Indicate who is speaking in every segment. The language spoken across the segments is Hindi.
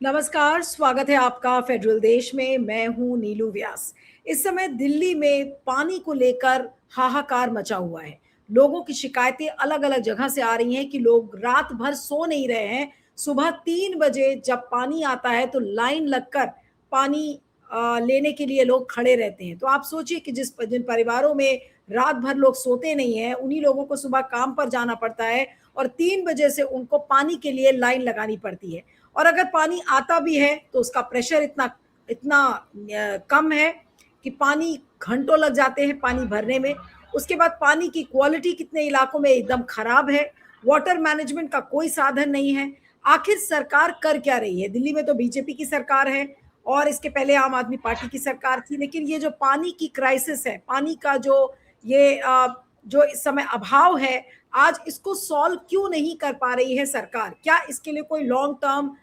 Speaker 1: नमस्कार, स्वागत है आपका फेडरल देश में। मैं हूं नीलू व्यास। इस समय दिल्ली में पानी को लेकर हाहाकार मचा हुआ है। लोगों की शिकायतें अलग अलग जगह से आ रही हैं कि लोग रात भर सो नहीं रहे हैं। सुबह 3 बजे जब पानी आता है तो लाइन लगकर पानी लेने के लिए लोग खड़े रहते हैं। तो आप सोचिए कि जिन परिवारों में रात भर लोग सोते नहीं हैं, उन्हीं लोगों को सुबह काम पर जाना पड़ता है और 3 बजे से उनको पानी के लिए लाइन लगानी पड़ती है। और अगर पानी आता भी है तो उसका प्रेशर इतना इतना कम है कि पानी घंटों लग जाते हैं पानी भरने में। उसके बाद पानी की क्वालिटी कितने इलाकों में एकदम खराब है। वाटर मैनेजमेंट का कोई साधन नहीं है। आखिर सरकार कर क्या रही है? दिल्ली में तो बीजेपी की सरकार है और इसके पहले आम आदमी पार्टी की सरकार थी, लेकिन ये जो पानी की क्राइसिस है, पानी का जो इस समय अभाव है, आज इसको सॉल्व क्यों नहीं कर पा रही है सरकार? क्या इसके लिए कोई लॉन्ग टर्म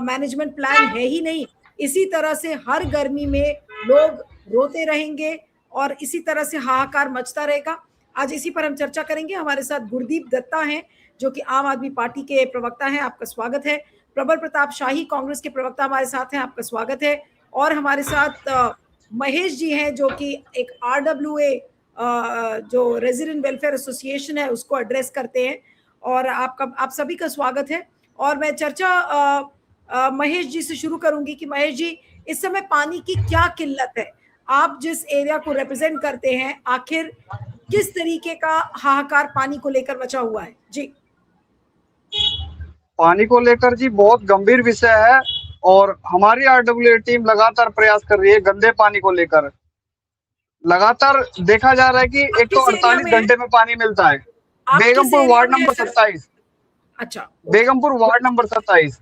Speaker 1: मैनेजमेंट प्लान है ही नहीं? इसी तरह से हर गर्मी में लोग रोते रहेंगे और इसी तरह से हाहाकार मचता रहेगा। आज इसी पर हम चर्चा करेंगे। हमारे साथ गुरदीप दत्ता हैं, जो कि आम आदमी पार्टी के प्रवक्ता हैं। आपका स्वागत है। प्रबल प्रताप शाही, कांग्रेस के प्रवक्ता, हमारे साथ हैं। आपका स्वागत है। और हमारे साथ महेश जी हैं, जो कि एक RWA जो रेजिडेंट वेलफेयर एसोसिएशन है उसको एड्रेस करते हैं। और आप सभी का स्वागत है। और मैं चर्चा महेश जी से शुरू करूंगी कि महेश जी, इस समय पानी की क्या किल्लत है? आप जिस एरिया को रिप्रेजेंट करते हैं, आखिर किस तरीके का हाहाकार पानी को लेकर मचा हुआ है? जी।
Speaker 2: पानी को लेकर जी बहुत गंभीर विषय है और हमारी RWA टीम लगातार प्रयास कर रही है गंदे पानी को लेकर। लगातार देखा जा रहा है कि एक तो
Speaker 1: किस एरिया
Speaker 2: 48
Speaker 1: में है?
Speaker 2: घंटे में पानी मिलता है।
Speaker 1: आप किस
Speaker 2: बेगमपुर
Speaker 1: एरिया
Speaker 2: वार्ड
Speaker 1: में है
Speaker 2: नंबर
Speaker 1: सर?
Speaker 2: 27।
Speaker 1: अच्छा, ओके।
Speaker 2: Begampur ward number 27।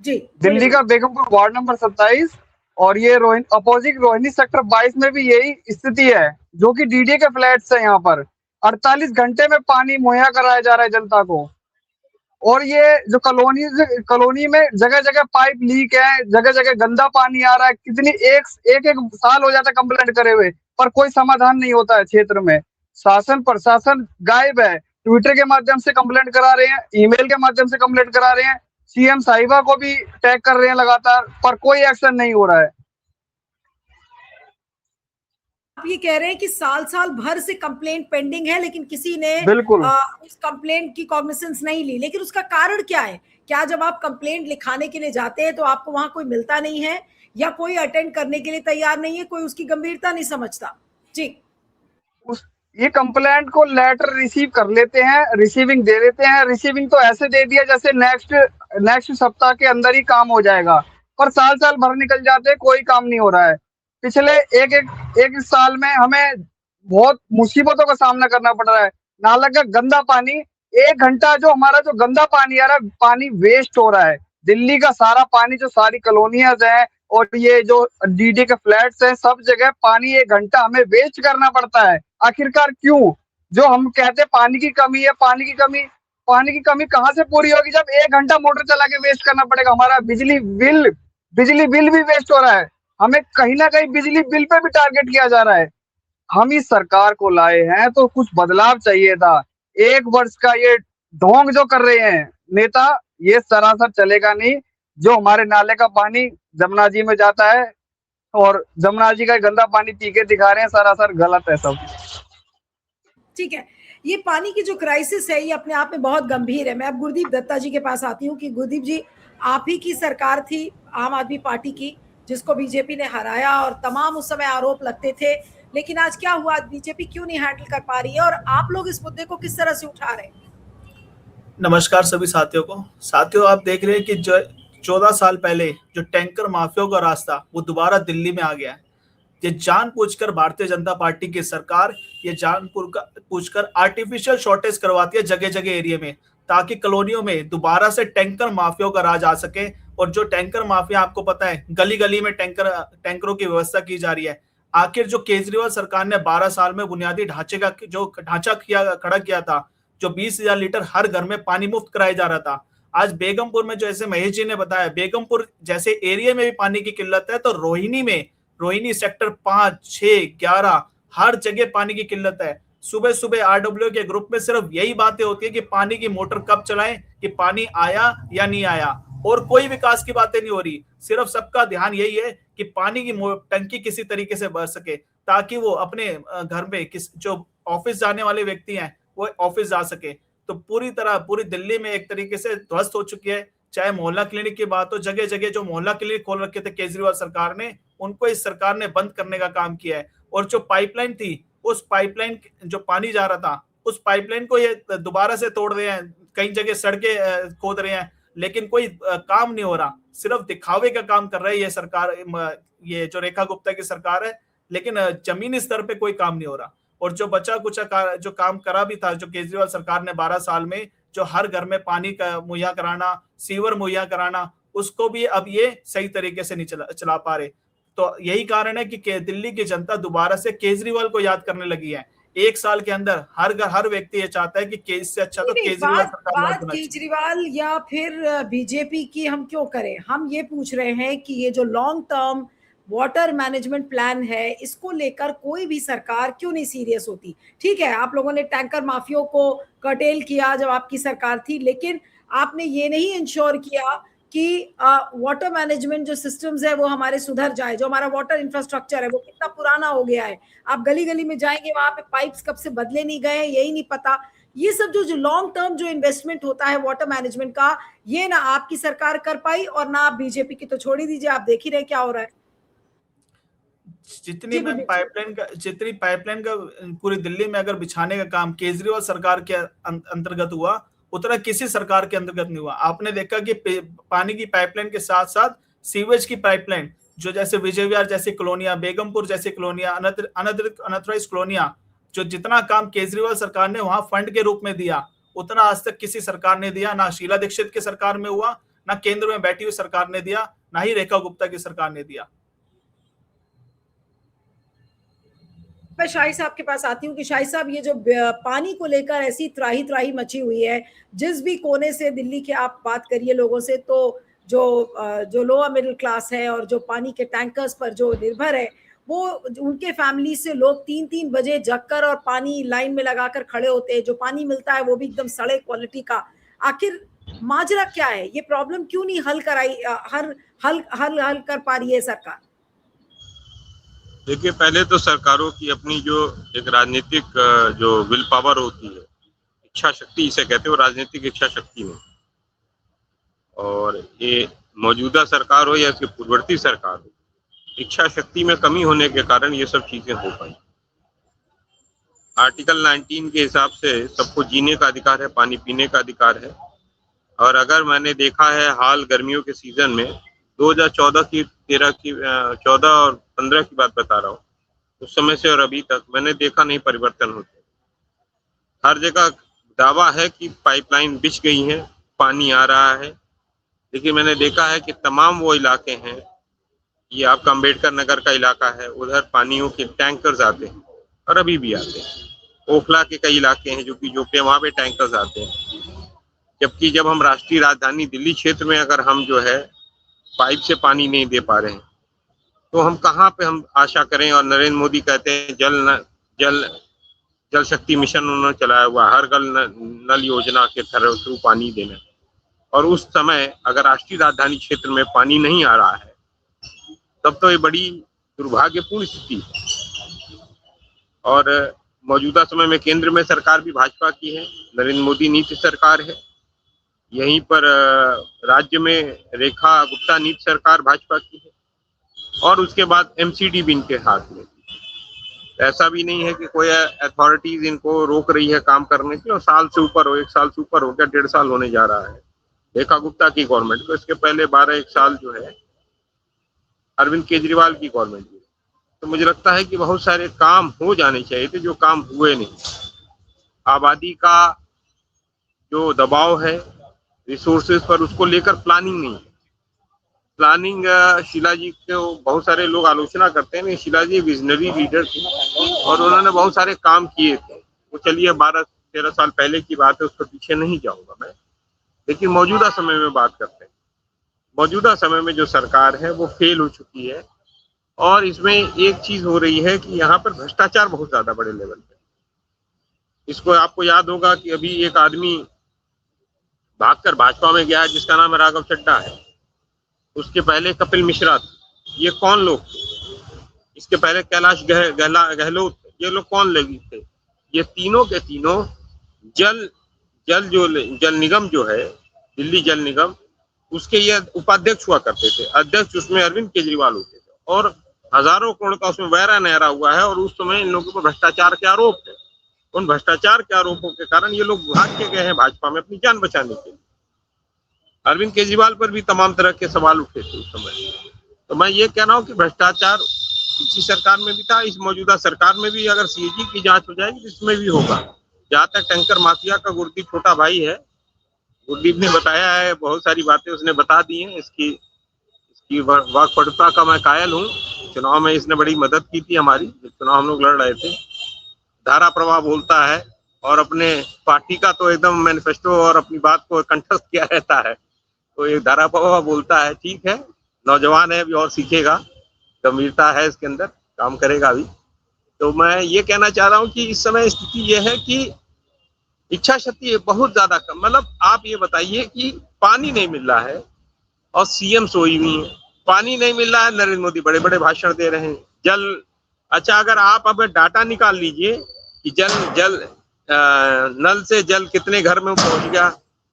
Speaker 1: जी, बोलिए
Speaker 2: दिल्ली
Speaker 1: बोलिए।
Speaker 2: का बेगमपुर वार्ड नंबर 27। और ये अपोजिट रोहिणी सेक्टर 22 में भी यही स्थिति है, जो कि DDA के फ्लैट्स है। यहाँ पर 48 घंटे में पानी मुहैया कराया जा रहा है जनता को। और ये जो कॉलोनी में जगह जगह पाइप लीक है, जगह जगह गंदा पानी आ रहा है। कितनी एक एक साल हो जाता है कंप्लेंट करे हुए, पर कोई समाधान नहीं होता है क्षेत्र में। शासन प्रशासन गायब है। ट्विटर के माध्यम से कंप्लेंट करा रहे हैं, ईमेल के माध्यम से कंप्लेंट करा रहे हैं, CM साहिबा को भी टैग कर रहे हैं लगातार, पर कोई एक्शन नहीं हो रहा है।
Speaker 1: आप ये कह रहे हैं कि साल साल भर से कंप्लेंट पेंडिंग है, लेकिन किसी ने
Speaker 2: बिल्कुल।
Speaker 1: उस कंप्लेंट की कॉग्निसेंस नहीं ली। लेकिन उसका कारण क्या है? क्या जब आप कंप्लेंट लिखाने के लिए जाते हैं तो आपको वहां कोई मिलता नहीं है, या कोई अटेंड करने के लिए तैयार नहीं है, कोई उसकी गंभीरता नहीं समझता? जी।
Speaker 2: उस ये कंप्लेंट को लेटर रिसीव कर लेते हैं, रिसीविंग दे देते हैं। रिसीविंग तो ऐसे दे दिया जैसे नेक्स्ट नेक्स्ट सप्ताह के अंदर ही काम हो जाएगा, पर साल साल भर निकल जाते हैं, कोई काम नहीं हो रहा है। पिछले एक साल में हमें बहुत मुसीबतों का सामना करना पड़ रहा है। नाला का गंदा पानी, 1 घंटा जो हमारा जो गंदा पानी आ रहा है, पानी वेस्ट हो रहा है। दिल्ली का सारा पानी, जो सारी कॉलोनियाज है और ये जो DDA के फ्लैट्स हैं, सब जगह पानी 1 घंटा हमें वेस्ट करना पड़ता है। आखिरकार क्यों? जो हम कहते हैं पानी की कमी है, पानी की कमी कहाँ से पूरी होगी जब 1 घंटा मोटर चला के वेस्ट करना पड़ेगा? हमारा बिजली बिल भी वेस्ट हो रहा है। हमें कहीं ना कहीं बिजली बिल पे भी टारगेट किया जा रहा है। हम इस सरकार को लाए हैं तो कुछ बदलाव चाहिए था। 1 वर्ष का ये ढोंग जो कर रहे हैं नेता, ये सरासर चलेगा नहीं। जो हमारे नाले का पानी जमुना जी में जाता है और जमुना जी का गंदा पानी पी के दिखा रहे हैं, सरासर गलत है सब।
Speaker 1: ठीक है। ये पानी की जो क्राइसिस है, ये अपने आप में बहुत गंभीर है। मैं अब गुरदीप दत्ता जी के पास आती हूँ कि गुरदीप जी, आप ही की सरकार थी आम आदमी पार्टी की, जिसको बीजेपी ने हराया और तमाम उस समय आरोप लगते थे। लेकिन आज क्या हुआ? बीजेपी क्यों नहीं हैंडल कर पा रही है और आप लोग इस मुद्दे को किस तरह से उठा रहे हैं?
Speaker 3: नमस्कार सभी साथियों को। साथियों, आप देख रहे हैं कि जो 14 साल पहले जो टैंकर माफियाओं का रास्ता वो दोबारा दिल्ली में आ गया है। ये जानबूझकर भारतीय जनता पार्टी की सरकार ये जानबूझकर आर्टिफिशियल शॉर्टेज करवाती है जगह जगह एरिया में, ताकि कॉलोनियों में दोबारा से टैंकर माफियाओं का राज आ सके। और जो टैंकर माफिया, आपको पता है, गली गली में टैंकरों की व्यवस्था की जा रही है। आखिर जो केजरीवाल सरकार ने 12 साल में बुनियादी ढांचे का जो ढांचा खड़ा किया था, जो 20,000 लीटर हर घर में पानी मुफ्त कराया जा रहा था, आज बेगमपुर में, जो ऐसे महेश जी ने बताया, बेगमपुर जैसे एरिया में भी पानी की किल्लत है, तो रोहिणी सेक्टर 5, 6, 11 हर जगह पानी की किल्लत है। सुबह सुबह RWA के ग्रुप में सिर्फ यही बातें होती है कि पानी की मोटर कब चलाएं, कि पानी आया या नहीं आया। और कोई विकास की बातें नहीं हो रही। सिर्फ सबका ध्यान यही है कि पानी की टंकी किसी तरीके से भर सके, ताकि वो अपने घर में जो ऑफिस जाने वाले व्यक्ति हैं वो ऑफिस जा सके। तो पूरी दिल्ली में एक तरीके से ध्वस्त हो चुकी है। चाहे मोहल्ला क्लिनिक की बात हो, जगह जगह जो मोहल्ला क्लिनिक खोल रखे थे केजरीवाल सरकार ने, उनको इस सरकार ने बंद करने का काम किया है। और जो पाइपलाइन थी, उस पाइपलाइन जो पानी जा रहा था, उस पाइपलाइन को ये दोबारा से तोड़ रहे हैं, कई जगह सड़कें खोद रहे हैं, लेकिन कोई काम नहीं हो रहा। सिर्फ दिखावे का काम कर रही है ये सरकार, ये जो रेखा गुप्ता की सरकार है, लेकिन जमीनी स्तर पे कोई काम नहीं हो रहा। और जो बचा कुचा जो काम करा भी था जो केजरीवाल सरकार ने 12 साल में, जो हर घर में पानी का मुहैया कराना, सीवर मुहैया कराना, उसको भी अब ये सही तरीके से नहीं चला पा रहे। तो यही कारण है कि दिल्ली की जनता दोबारा से केजरीवाल को याद करने लगी है। 1 साल के अंदर हर व्यक्ति ये चाहता है कि इससे अच्छा तो केजरीवाल सरकार
Speaker 1: बात केजरीवाल या फिर बीजेपी की हम क्यों करें। हम ये पूछ रहे हैं कि ये जो long term water management plan है, इसको लेकर कोई भी सरकार क्यों नहीं सीरियस होती। ठीक है, आप लोगों ने टैंकर माफियों को कर्टेल किया जब आपकी सरकार थी, लेकिन आपने ये नहीं इंश्योर किया कि वाटर मैनेजमेंट जो सिस्टम्स है वो हमारे सुधर जाए। जो हमारा वाटर इंफ्रास्ट्रक्चर है वो कितना पुराना हो गया है। आप गली गली में जाएंगे, वहां पे पाइप्स कब से बदले नहीं गए हैं यही नहीं पता। ये सब जो लॉन्ग टर्म जो इन्वेस्टमेंट होता है वाटर मैनेजमेंट का, ये ना आपकी सरकार कर पाई और ना आप बीजेपी की। तो छोड़ ही दीजिए, आप देख ही रहे क्या हो रहा है।
Speaker 3: जितनी पाइपलाइन का पूरी दिल्ली में अगर बिछाने का काम केजरीवाल सरकार के अंतर्गत हुआ, उतना किसी सरकार के अंतर्गत नहीं हुआ। आपने देखा कि पानी की पाइपलाइन के साथ साथ सीवेज की पाइपलाइन, जो जैसे विजय विहार जैसी कॉलोनियां, बेगमपुर जैसी कॉलोनियां, अनधिकृत कॉलोनियां, जो जितना काम केजरीवाल सरकार ने वहां फंड के रूप में दिया, उतना आज तक किसी सरकार ने दिया ना। शीला दीक्षित की सरकार में हुआ, ना केंद्र में बैठी हुई सरकार ने दिया, ना ही रेखा गुप्ता की सरकार ने दिया।
Speaker 1: मैं शाही साहब के पास आती हूँ कि शाही साहब, ये जो पानी को लेकर ऐसी त्राही मची हुई है, जिस भी कोने से दिल्ली के आप बात करिए लोगों से, तो जो लोअर मिडिल क्लास है और जो पानी के टैंकर्स पर जो निर्भर है, वो उनके फैमिली से लोग 3-3 बजे जगकर और पानी लाइन में लगाकर खड़े होते हैं। जो पानी मिलता है वो भी एकदम सड़े क्वालिटी का। आखिर माजरा क्या है? ये प्रॉब्लम क्यों नहीं हल कर पा रही है सरकार?
Speaker 4: देखिए, पहले तो सरकारों की अपनी जो एक राजनीतिक जो विल पावर होती है, इच्छा शक्ति इसे कहते हैं, वो राजनीतिक इच्छा शक्ति में, और ये मौजूदा सरकार हो या इसकी पूर्ववर्ती सरकार हो, इच्छा शक्ति में कमी होने के कारण ये सब चीजें हो पाई। आर्टिकल 19 के हिसाब से सबको जीने का अधिकार है, पानी पीने का अधिकार है। और अगर मैंने देखा है हाल गर्मियों के सीजन में 2014 की 13 की 14 और 15 की बात बता रहा हूँ, उस समय से और अभी तक मैंने देखा नहीं परिवर्तन होते। हर जगह दावा है कि पाइपलाइन बिछ गई है, पानी आ रहा है, लेकिन मैंने देखा है कि तमाम वो इलाके हैं, ये आपका अम्बेडकर नगर का इलाका है, उधर पानियों के टैंकर्स आते हैं और अभी भी आते हैं। ओखला के कई इलाके हैं जो कि पे वहाँ पे टैंकर्स आते हैं। जबकि जब हम राष्ट्रीय राजधानी दिल्ली क्षेत्र में अगर हम जो है पाइप से पानी नहीं दे पा रहे हैं, तो हम कहाँ पे हम आशा करें। और नरेंद्र मोदी कहते हैं जल शक्ति मिशन उन्होंने चलाया हुआ, हर घर नल योजना के थ्रू पानी देना। और उस समय अगर राष्ट्रीय राजधानी क्षेत्र में पानी नहीं आ रहा है, तब तो ये बड़ी दुर्भाग्यपूर्ण स्थिति है। और मौजूदा समय में केंद्र में सरकार भी भाजपा की है, नरेंद्र मोदी नीति सरकार है। यहीं पर राज्य में रेखा गुप्ता नीति सरकार भाजपा की है, और उसके बाद एमसीडी भी इनके हाथ में। ऐसा भी नहीं है कि कोई अथॉरिटीज इनको रोक रही है काम करने के, और साल से ऊपर हो, 1 साल से ऊपर हो गया, 1.5 साल होने जा रहा है रेखा गुप्ता की गवर्नमेंट को। इसके पहले 12-1 साल जो है अरविंद केजरीवाल की गवर्नमेंट की। तो मुझे लगता है कि बहुत सारे काम हो जाने चाहिए थे, जो काम हुए नहीं। आबादी का जो दबाव है रिसोर्सेज पर, उसको लेकर प्लानिंग नहीं है। प्लानिंग शीला जी को बहुत सारे लोग आलोचना करते हैं, शीला जी विजनरी लीडर थी और उन्होंने बहुत सारे काम किए थे। वो चलिए 12-13 साल पहले की बात है, उसके पीछे नहीं जाऊंगा मैं, लेकिन मौजूदा समय में बात करते हैं। मौजूदा समय में जो सरकार है वो फेल हो चुकी है। और इसमें एक चीज हो रही है कि यहाँ पर भ्रष्टाचार बहुत ज्यादा बड़े लेवल पे। इसको आपको याद होगा कि अभी एक आदमी भागकर भाजपा में गया है, जिसका नाम है राघव चड्ढा है। उसके पहले कपिल मिश्रा थे। ये कौन लोग थे? इसके पहले कैलाश गहलोत थे। ये लोग कौन लोग थे? ये तीनों के तीनों जल निगम जो है, दिल्ली जल निगम, उसके ये उपाध्यक्ष हुआ करते थे। अध्यक्ष उसमें अरविंद केजरीवाल होते थे और हजारों करोड़ का उसमें वैरा नहरा हुआ है। और उस समय इन लोगों पर भ्रष्टाचार के आरोप थे। उन भ्रष्टाचार के आरोपों के कारण ये लोग भाग के गए हैं भाजपा में अपनी जान बचाने के लिए। अरविंद केजरीवाल पर भी तमाम तरह के सवाल उठे थे उस समय। तो मैं ये कह रहा हूँ कि भ्रष्टाचार पिछली सरकार में भी था, इस मौजूदा सरकार में भी अगर सीएजी की जांच हो जाएगी तो इसमें भी होगा। जहाँ तक टैंकर माफिया का गुरदीप छोटा भाई है, गुरदीप ने बताया है, बहुत सारी बातें उसने बता दी हैं। इसकी वाकपटुता का मैं कायल हूँ। चुनाव में इसने बड़ी मदद की थी हमारी, जब चुनाव हम लोग लड़ रहे थे। धारा प्रवाह बोलता है और अपने पार्टी का तो एकदम मैनिफेस्टो और अपनी बात को कंठस्थ किया रहता है। तो ये धारा प्रवाह बोलता है, ठीक है, नौजवान है, अभी और सीखेगा, गंभीरता है इसके अंदर, काम करेगा अभी। तो मैं ये कहना चाह रहा हूँ कि इस समय स्थिति ये है कि इच्छा शक्ति बहुत ज्यादा कम। मतलब आप ये बताइए कि पानी नहीं मिल रहा है और सीएम सोई हुई है। पानी नहीं मिल रहा है, नरेंद्र मोदी बड़े बड़े भाषण दे रहे हैं। जल, अच्छा अगर आप अब डाटा निकाल लीजिए कि नल से जल कितने घर में पहुंच गया,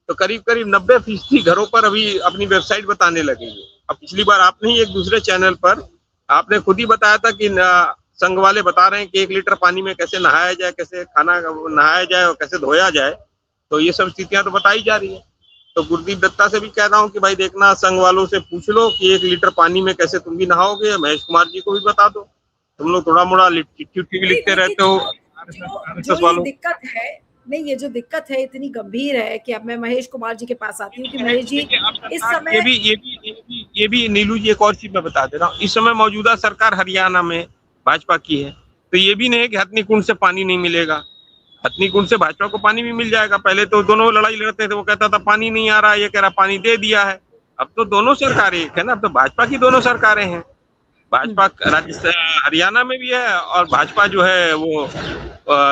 Speaker 4: तो करीब करीब 90% घरों पर अभी अपनी वेबसाइट बताने लगेगी। अब पिछली बार आपने ही एक दूसरे चैनल पर आपने खुद ही बताया था कि संघ वाले बता रहे हैं कि 1 लीटर पानी में कैसे नहाया जाए, कैसे खाना नहाया जाए और कैसे धोया जाए। तो ये सब स्थितियां तो बताई जा रही है। तो गुरदीप दत्ता से भी कह रहा हूँ कि भाई देखना, संघ वालों से पूछ लो कि 1 लीटर पानी में कैसे तुम भी नहाओगे। महेश कुमार जी को भी बता दो, तुम लोग थोड़ा मोड़ा चिट्ठी भी लिखते रहते हो
Speaker 1: जो ये दिक्कत है, नहीं ये जो दिक्कत है इतनी गंभीर है कि अब मैं महेश कुमार जी के पास आती हूँ कि महेश जी इस समय
Speaker 4: ये भी नीलू जी एक और चीज मैं बता दे रहा हूँ। इस समय मौजूदा सरकार हरियाणा में भाजपा की है, तो ये भी नहीं है कि हथनी कुंड से पानी नहीं मिलेगा। हथनी कुंड से भाजपा को पानी भी मिल जाएगा। पहले तो दोनों लड़ाई लड़ते थे, वो कहता था पानी नहीं आ रहा, ये कह रहा पानी दे दिया है। अब तो दोनों सरकारें एक है ना, अब तो भाजपा की दोनों सरकारें हैं। भाजपा राजस्थान हरियाणा में भी है और भाजपा जो है वो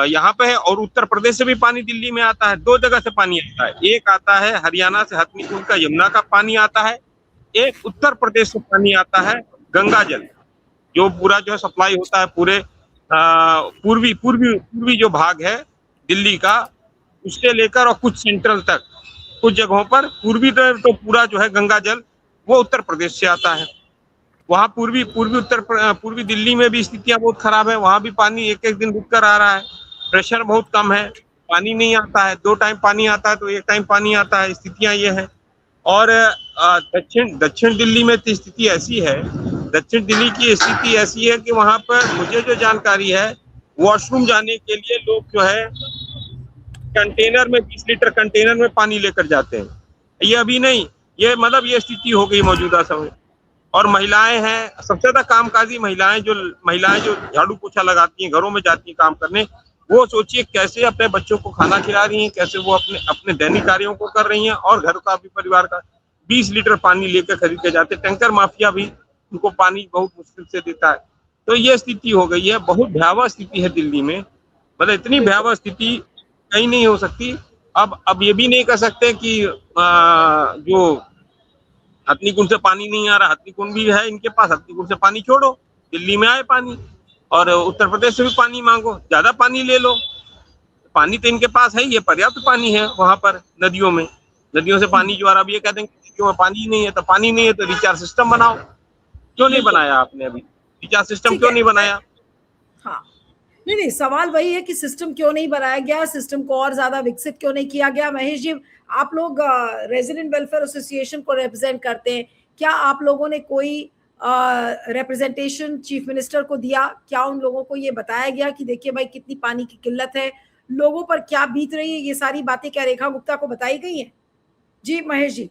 Speaker 4: यहाँ पे है। और उत्तर प्रदेश से भी पानी दिल्ली में आता है। 2 जगह से पानी आता है। एक आता है हरियाणा से हथनी कुंड का यमुना का पानी आता है, एक उत्तर प्रदेश से पानी आता है गंगा जल, जो पूरा जो है सप्लाई होता है पूरे पूर्वी जो भाग है दिल्ली का, उससे लेकर और कुछ सेंट्रल तक। कुछ जगहों पर पूर्वी तो पूरा जो है गंगा जल वो उत्तर प्रदेश से आता है। वहाँ पूर्वी दिल्ली में भी स्थितियां बहुत खराब है। वहाँ भी पानी एक एक दिन रुक कर आ रहा है, प्रेशर बहुत कम है, पानी नहीं आता है। 2 टाइम पानी आता है तो 1 टाइम पानी आता है। स्थितियां ये है। और दक्षिण दिल्ली में तो स्थिति ऐसी है, दक्षिण दिल्ली की स्थिति ऐसी है कि वहाँ पर मुझे जो जानकारी है, वॉशरूम जाने के लिए लोग जो है कंटेनर में 20 लीटर कंटेनर में पानी लेकर जाते हैं। ये अभी नहीं, ये मतलब ये स्थिति हो गई मौजूदा समय। और महिलाएं हैं, सबसे ज्यादा कामकाजी महिलाएं जो झाड़ू पोछा लगाती हैं, घरों में जाती हैं काम करने, वो सोचिए कैसे अपने बच्चों को खाना खिला रही हैं, कैसे वो अपने दैनिक कार्यों को कर रही हैं और घर का भी, परिवार का 20 लीटर पानी लेकर खरीद के जाते। टैंकर माफिया भी उनको पानी बहुत मुश्किल से देता है। तो ये स्थिति हो गई है, बहुत भयावह स्थिति है दिल्ली में। मतलब इतनी भयावह स्थिति कहीं नहीं हो सकती। अब ये भी नहीं कह सकते कि जो हथनी कुंड से पानी नहीं आ रहा, हथनी कुंड भी है इनके पास, हथनी कुंड से पानी छोड़ो, दिल्ली में आए पानी, और उत्तर प्रदेश से भी पानी मांगो, ज्यादा पानी ले लो। पानी तो इनके पास है, ये पर्याप्त पानी है वहां पर नदियों से पानी जो आ रहा। अब ये कहते हैं कि क्यों पानी नहीं है, तो पानी नहीं है तो रिचार्ज सिस्टम बनाओ। क्यों नहीं बनाया आपने अभी रिचार्ज सिस्टम? क्यों नहीं बनाया?
Speaker 1: हाँ, नहीं, सवाल वही है कि सिस्टम क्यों नहीं बनाया गया, सिस्टम को और ज्यादा विकसित क्यों नहीं किया गया। महेश जी, आप लोग रेजिडेंट वेलफेयर एसोसिएशन को रिप्रेजेंट करते हैं, क्या आप लोगों ने कोई रिप्रेजेंटेशन चीफ मिनिस्टर को दिया? क्या उन लोगों को ये बताया गया कि देखिए भाई कितनी पानी की किल्लत है, लोगों पर क्या बीत रही है? ये सारी बातें क्या रेखा गुप्ता को बताई गई हैं? जी महेश जी।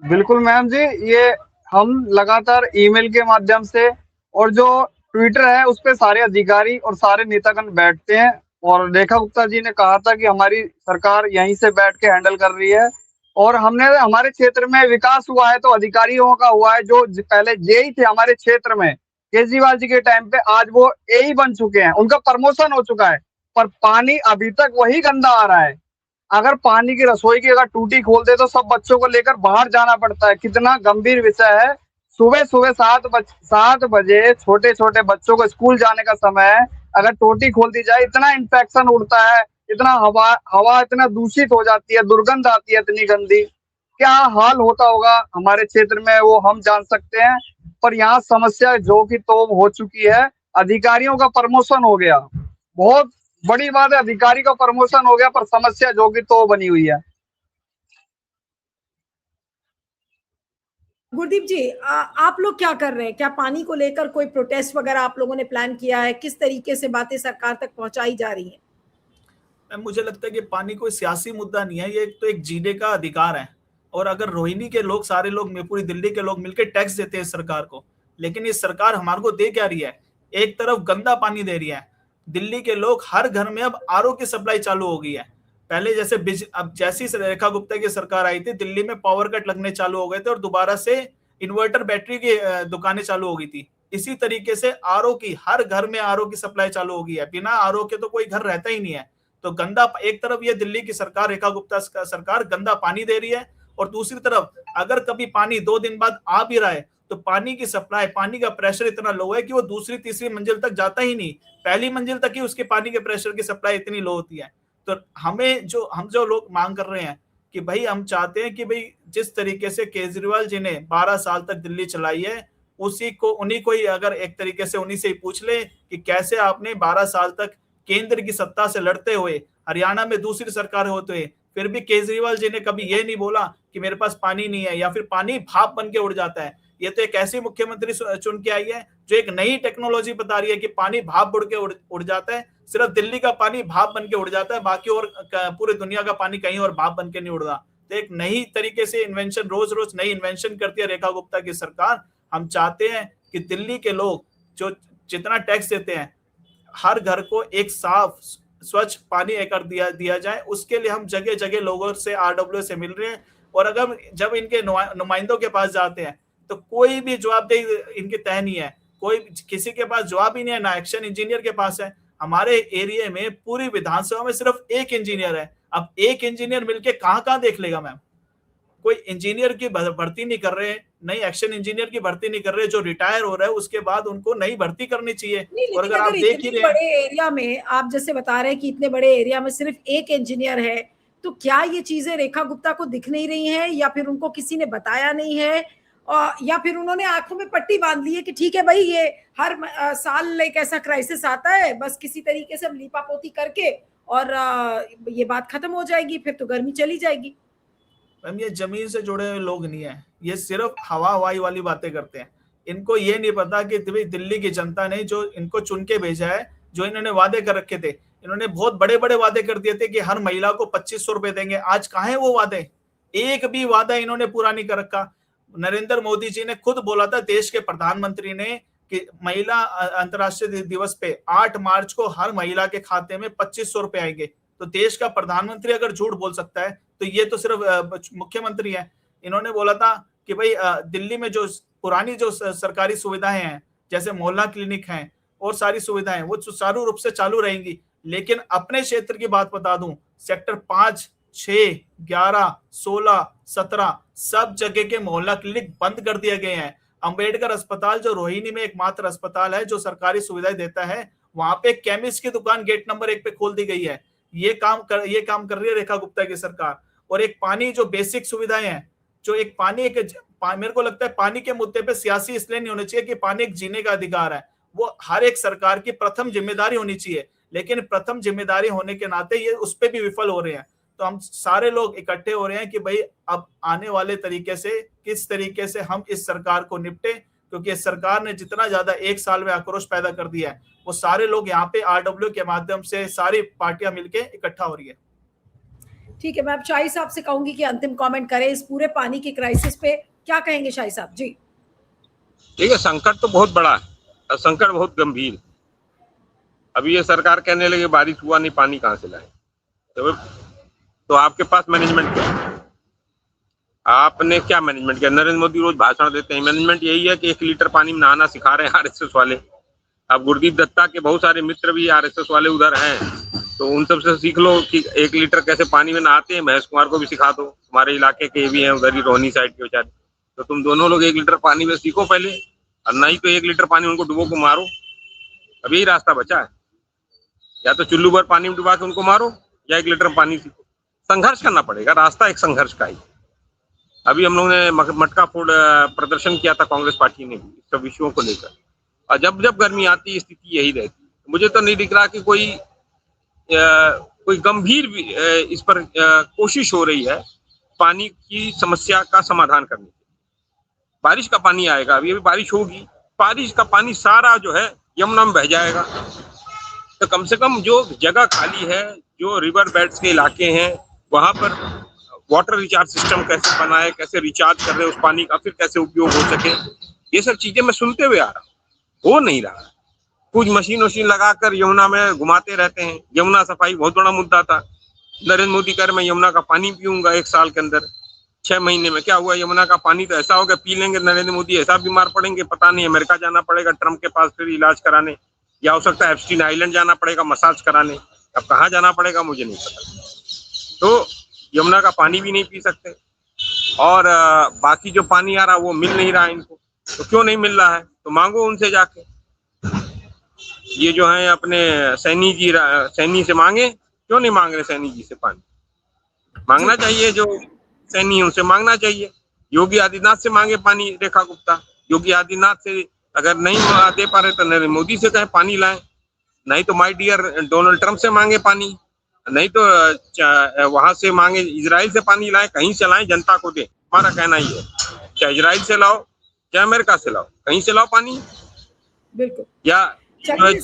Speaker 2: बिल्कुल मैम जी, ये हम लगातार ईमेल के माध्यम से और जो ट्विटर है उस पे सारे अधिकारी और सारे नेतागण बैठते हैं। और रेखा गुप्ता जी ने कहा था कि हमारी सरकार यहीं से बैठ के हैंडल कर रही है। और हमारे क्षेत्र में विकास हुआ है तो अधिकारियों का हुआ है। जो पहले जेई थे हमारे क्षेत्र में केजरीवाल जी के टाइम पे, आज वो एई बन चुके हैं, उनका प्रमोशन हो चुका है, पर पानी अभी तक वही गंदा आ रहा है। अगर पानी की रसोई की अगर टूटी खोल दे तो सब बच्चों को लेकर बाहर जाना पड़ता है। कितना गंभीर विषय है। सुबह सुबह 7 बजे छोटे छोटे बच्चों को स्कूल जाने का समय है, अगर टूटी खोल दी जाए इतना इन्फेक्शन उड़ता है, इतना हवा इतना दूषित हो जाती है, दुर्गंध आती है इतनी गंदी। क्या हाल होता होगा हमारे क्षेत्र में वो हम जान सकते हैं। पर यहाँ समस्या जो की तो हो चुकी है। अधिकारियों का प्रमोशन हो गया, बहुत बड़ी बात है, अधिकारी का प्रमोशन हो गया, पर समस्या जो की तो बनी हुई है।
Speaker 1: गुरदीप जी, आप लोग क्या कर रहे हैं? क्या पानी को लेकर कोई प्रोटेस्ट वगैरह आप लोगों ने प्लान किया है? किस तरीके से बातें सरकार तक पहुंचाई जा रही हैं?
Speaker 3: मुझे लगता है कि पानी कोई सियासी मुद्दा नहीं है, ये तो एक जीने का अधिकार है। और अगर रोहिणी के लोग, सारे लोग, पूरी दिल्ली के लोग मिलकर टैक्स देते हैं सरकार को, लेकिन ये सरकार हमारे को दे क्या रही है? एक तरफ गंदा पानी दे रही है। दिल्ली के लोग हर घर में अब आरओ की सप्लाई चालू हो गई है। पहले जैसे अब जैसी रेखा गुप्ता की सरकार आई थी, दिल्ली में पावर कट लगने चालू हो गए थे और दोबारा से इन्वर्टर बैटरी की दुकानें चालू हो गई थी। इसी तरीके से आरओ की, हर घर में आरओ की सप्लाई चालू हो गई है। बिना आरओ के तो कोई घर रहता ही नहीं है। तो गंदा, एक तरफ ये दिल्ली की सरकार, रेखा गुप्ता सरकार गंदा पानी दे रही है, और दूसरी तरफ अगर कभी पानी 2 दिन बाद आ भी रहा है तो पानी की सप्लाई, पानी का प्रेशर इतना लो है कि वो दूसरी तीसरी मंजिल तक जाता ही नहीं, पहली मंजिल तक ही उसके पानी के प्रेशर की सप्लाई इतनी लो होती है। तो हम जो लोग मांग कर रहे हैं कि भाई, हम चाहते हैं कि भाई जिस तरीके से केजरीवाल जी ने 12 साल तक दिल्ली चलाई है, उन्हीं को ही अगर एक तरीके से उन्हीं से ही पूछ ले कि कैसे आपने 12 साल तक केंद्र की सत्ता से लड़ते हुए, हरियाणा में दूसरी सरकार होते हुए, फिर भी केजरीवाल जी ने कभी ये नहीं बोला कि मेरे पास पानी नहीं है, या फिर पानी भाप बन के उड़ जाता है। ये तो एक ऐसी मुख्यमंत्री चुन के आई है जो एक नई टेक्नोलॉजी बता रही है कि पानी भाप उड़ के उड़ जाता है। सिर्फ दिल्ली का पानी भाप बन के उड़ जाता है, बाकी और पूरे दुनिया का पानी कहीं और भाप बन के नहीं उड़ता। तो एक नई तरीके से इन्वेंशन, रोज रोज नई इन्वेंशन करती है रेखा गुप्ता की सरकार। हम चाहते हैं कि दिल्ली के लोग जो जितना टैक्स देते हैं, हर घर को एक साफ स्वच्छ पानी कर दिया जाए। उसके लिए हम जगह जगह लोगों से, आरडब्ल्यू से मिल रहे हैं, और अगर जब इनके नुमाइंदों के पास जाते हैं तो कोई भी जवाबदेही इनके तय नहीं है, कोई किसी के पास जवाब ही नहीं है, ना एक्शन इंजीनियर के पास है। हमारे एरिया में पूरी विधानसभा में सिर्फ एक इंजीनियर है। अब एक इंजीनियर मिलके कहां देख लेगा मैम? कोई इंजीनियर की भर्ती नहीं कर रहे, नई एक्शन इंजीनियर की भर्ती नहीं कर रहे। जो रिटायर हो रहा है उसके बाद उनको नई भर्ती करनी चाहिए। और अगर आप देख ही रहे
Speaker 1: बड़े एरिया में, आप जैसे बता रहे हैं कि इतने बड़े एरिया में सिर्फ एक इंजीनियर है, तो क्या ये चीजें रेखा गुप्ता को दिख नहीं रही हैं, या फिर उनको किसी ने बताया नहीं है, और या फिर उन्होंने आंखों में पट्टी बांध ली है कि ठीक है भाई, ये हर साल एक ऐसा क्राइसिस आता है, बस किसी तरीके से हम लीपापोती करके और ये बात खत्म हो जाएगी, फिर तो गर्मी चली जाएगी।
Speaker 3: मैम, ये जमीन से जुड़े हुए लोग नहीं है, ये सिर्फ हवाई वाली बातें करते हैं। इनको ये नहीं पता कि दिल्ली की जनता ने जो इनको चुन के भेजा है, जो इन्होंने वादे कर रखे थे, इन्होंने बहुत बड़े बड़े वादे कर दिए थे कि हर महिला को 2500 रुपए देंगे। आज कहाँ है वो वादे? एक भी वादा इन्होंने पूरा नहीं कर रखा। नरेंद्र मोदी जी ने खुद बोला था, देश के प्रधानमंत्री ने, कि महिला अंतर्राष्ट्रीय दिवस पे 8 मार्च को हर महिला के खाते में 2500 रुपए आएंगे। तो देश का प्रधानमंत्री अगर झूठ बोल सकता है तो ये तो सिर्फ मुख्यमंत्री है। इन्होंने बोला था कि भाई दिल्ली में जो पुरानी जो सरकारी सुविधाएं हैं, जैसे मोहल्ला क्लिनिक हैं और सारी सुविधाएं, वो सुचारू रूप से चालू रहेंगी। लेकिन अपने क्षेत्र की बात बता दूं, सेक्टर 5, 6, 11, 16, 17 सब जगह के मोहल्ला क्लिनिक बंद कर दिए गए हैं। अंबेडकर अस्पताल, जो रोहिणी में एकमात्र अस्पताल है जो सरकारी सुविधाएं देता है, वहां पे केमिस्ट की दुकान गेट नंबर 1 पे खोल दी गई है। ये काम कर रही है रेखा गुप्ता की सरकार। और एक पानी, जो बेसिक सुविधाएं हैं, जो एक पानी, मेरे को लगता है पानी के मुद्दे पे सियासी इसलिए नहीं होना चाहिए कि पानी एक जीने का अधिकार है, वो हर एक सरकार की प्रथम जिम्मेदारी होनी चाहिए। लेकिन प्रथम जिम्मेदारी होने के नाते ये उस पर भी विफल हो रहे हैं। तो हम सारे लोग इकट्ठे हो रहे हैं कि भाई अब आने वाले तरीके से किस तरीके से हम इस सरकार को निपटे, क्योंकि इस सरकार ने जितना ज्यादा 1 साल में आक्रोश पैदा कर दिया है, वो सारे लोग यहाँ पे आरडब्ल्यू के माध्यम से सारी पार्टियां मिलके इकट्ठा हो रही है।
Speaker 1: ठीक है, मैं अब शाही साहब से कहूंगी कि अंतिम कमेंट करें इस पूरे पानी की क्राइसिस पे। क्या कहेंगे शाही साहब जी?
Speaker 4: ठीक है, संकट तो बहुत बड़ा है, संकट बहुत गंभीर। अभी ये सरकार कहने लगे बारिश हुआ नहीं, पानी कहाँ से लाए? तो आपके पास मैनेजमेंट क्या है? आपने क्या मैनेजमेंट किया? नरेंद्र मोदी रोज भाषण देते हैं, मैनेजमेंट यही है कि 1 लीटर पानी में नहाना सिखा रहे हैं आरएसएस वाले। अब गुरदीप दत्ता के बहुत सारे मित्र भी आरएसएस वाले उधर हैं, तो उन सब से सीख लो कि 1 लीटर कैसे पानी में नहाते हैं। महेश कुमार को भी सिखा दो, तुम्हारे इलाके के भी हैं उधर ही, रोहनी साइड के बेचारे। तो तुम दोनों लोग 1 लीटर पानी में सीखो पहले, और नहीं तो 1 लीटर पानी उनको डुबो को मारो। अब यही रास्ता बचा है, या तो चुल्लू भर पानी में डुबा के उनको मारो, या 1 लीटर पानी सीखो। संघर्ष करना पड़ेगा, रास्ता एक संघर्ष का ही। अभी हम लोगों ने मटका फोड़ प्रदर्शन किया था, कांग्रेस पार्टी ने भी सब विषयों को लेकर, और जब जब गर्मी आती है स्थिति यही रहती है। मुझे तो नहीं दिख रहा कि कोई गंभीर इस पर कोशिश हो रही है पानी की समस्या का समाधान करने की। बारिश का पानी आएगा, अभी बारिश होगी, बारिश का पानी सारा जो है यमुना में बह जाएगा। तो कम से कम जो जगह खाली है, जो रिवर बेड्स के इलाके हैं, वहां पर वाटर रिचार्ज सिस्टम कैसे बनाए, कैसे रिचार्ज कर रहे हैं उस पानी का, फिर कैसे उपयोग हो सके, ये सब चीजें मैं सुनते हुए आ रहा हूँ। हो नहीं रहा। कुछ मशीन लगाकर यमुना में घुमाते रहते हैं। यमुना सफाई बहुत बड़ा मुद्दा था। नरेंद्र मोदी कह रहे मैं यमुना का पानी पीऊंगा 1 साल के अंदर, 6 महीने में। क्या हुआ? यमुना का पानी तो ऐसा होगा, पी लेंगे नरेंद्र मोदी, ऐसा बीमार पड़ेंगे, पता नहीं अमेरिका जाना पड़ेगा ट्रम्प के पास फिर इलाज कराने, या हो सकता है एप्स्टीन आइलैंड जाना पड़ेगा मसाज कराने। अब कहाँ जाना पड़ेगा मुझे नहीं पता। तो यमुना का पानी भी नहीं पी सकते, और बाकी जो पानी आ रहा वो मिल नहीं रहा है इनको। तो क्यों नहीं मिल रहा है? तो मांगो उनसे जाके। ये जो है अपने सैनी से मांगे, क्यों नहीं मांग रहे सैनी जी से पानी? मांगना चाहिए, जो सैनी है उनसे मांगना चाहिए। योगी आदित्यनाथ से मांगे पानी, रेखा गुप्ता। योगी आदित्यनाथ से अगर नहीं दे पा रहे तो नरेंद्र मोदी से कहे पानी लाएं, नहीं तो माय डियर डोनाल्ड ट्रम्प से मांगे पानी, नहीं तो वहां से मांगे, इजराइल से पानी लाएं, कहीं से लाएं, जनता को दे। हमारा कहना ही है, चाहे इजराइल से लाओ चाहे अमेरिका से लाओ, कहीं से लाओ पानी,
Speaker 1: बिल्कुल,
Speaker 4: या कहीं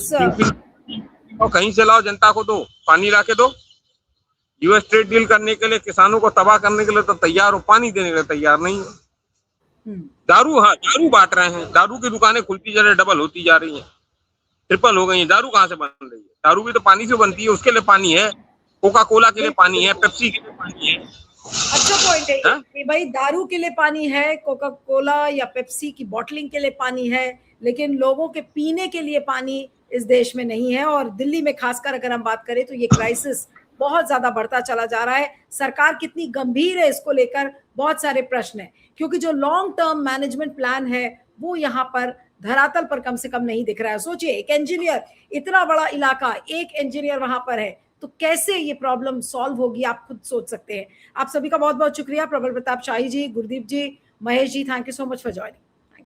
Speaker 4: से लाओ, जनता को दो, पानी ला के दो। यूएस ट्रेड डील करने के लिए, किसानों को तबाह करने के लिए तो तैयार हो, पानी देने के लिए तैयार नहीं है। दारू, हाँ दारू बांट रहे हैं, दारू की दुकानें खुलती जा रही, डबल होती जा रही हैं, ट्रिपल हो गई है। दारू कहाँ से बन रही है? दारू भी तो पानी से बनती है, उसके लिए पानी है। कोका कोला के लिए पानी है, पेप्सी के लिए पानी है।
Speaker 1: अच्छा पॉइंट है कि भाई दारू के लिए पानी है, कोका कोला या पेप्सी की बॉटलिंग के लिए पानी है, लेकिन लोगों के पीने के लिए पानी इस देश में नहीं है। और दिल्ली में खासकर अगर हम बात करें तो ये क्राइसिस बहुत ज्यादा बढ़ता चला जा रहा है। सरकार कितनी गंभीर है इसको लेकर, बहुत सारे प्रश्न है, क्योंकि जो लॉन्ग टर्म मैनेजमेंट प्लान है वो यहाँ पर धरातल पर कम से कम नहीं दिख रहा है। सोचिए, एक इंजीनियर, इतना बड़ा इलाका, एक इंजीनियर वहां पर है, तो कैसे ये प्रॉब्लम सॉल्व होगी आप खुद सोच सकते हैं। आप सभी का बहुत बहुत शुक्रिया, Prabal Pratap Shahi ji, Gurdeep ji, Mahesh ji, thank you so much for joining.